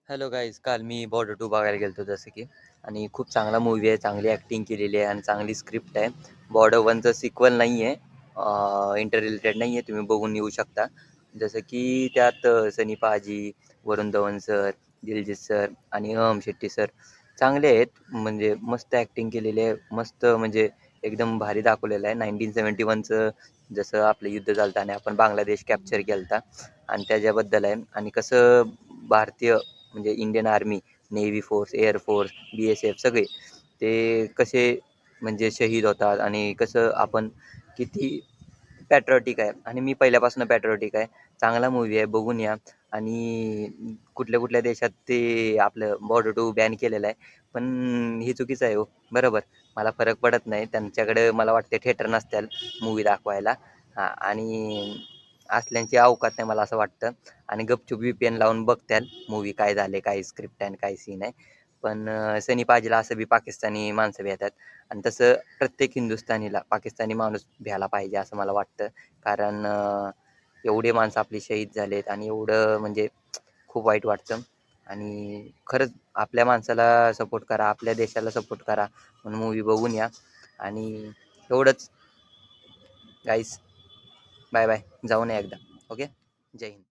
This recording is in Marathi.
हॅलो गाईज, काल मी बॉर्डर 2 बघायला गेलो जसं की आणि खूप चांगला मूव्ही आहे, चांगली ॲक्टिंग केलेली आहे आणि चांगली स्क्रिप्ट आहे. बॉर्डर 1चं सिक्वल नाही आहे, इंटर रिलेटेड नाही आहे, तुम्ही बघून येऊ शकता. जसं की त्यात सनी पाजी, वरुण धवन सर, दिलजीत सर आणि शेट्टी सर चांगले आहेत. म्हणजे मस्त ॲक्टिंग केलेली आहे, मस्त म्हणजे एकदम भारी दाखवलेलं आहे. 1971चं जसं आपलं युद्ध झालं आणि आपण बांगलादेश कॅप्चर केला होता आणि त्याच्याबद्दल आहे आणि कसं भारतीय म्हणजे Indian army, navy force, air force, BSF सगळे ते कसे म्हणजे शहीद होतात आणि कसं आपण किती पॅट्रिऑटिक आहे आणि मी पहिल्यापासून पॅट्रिऑटिक आहे. चांगला मूव्ही आहे, बघून या. आणि कुठल्या-कुठल्या देशात ते आपलं बॉर्डर टू बॅन केलेलं आहे. पण हे चुकीचं आहे हो. बरोबर. मला फरक पडत नाही. त्यांच्याकडे मला वाटते थिएटर नसतील मूव्ही दाखवायला. हां आणि असल्यांची अवकात नाही मला असं वाटतं. आणि गपचूप VPN लावून बघत्याल मूव्ही काय झाले, काय स्क्रिप्ट आहे आणि काय सीन आहे. पण सनी पाजीला असं बी पाकिस्तानी माणसं भेटतात आणि तसं प्रत्येक हिंदुस्थानीला पाकिस्तानी माणूस भ्यायला पाहिजे असं मला वाटतं. कारण एवढे माणसं आपले शहीद झालेत आणि एवढं म्हणजे खूप वाईट वाटतं आणि खरंच आपल्या माणसाला सपोर्ट करा, आपल्या देशाला सपोर्ट करा म्हणून मूव्ही बघून या आणि एवढंच गाईस. Bye bye. जाऊन या एकदा. ओके. जय हिंद.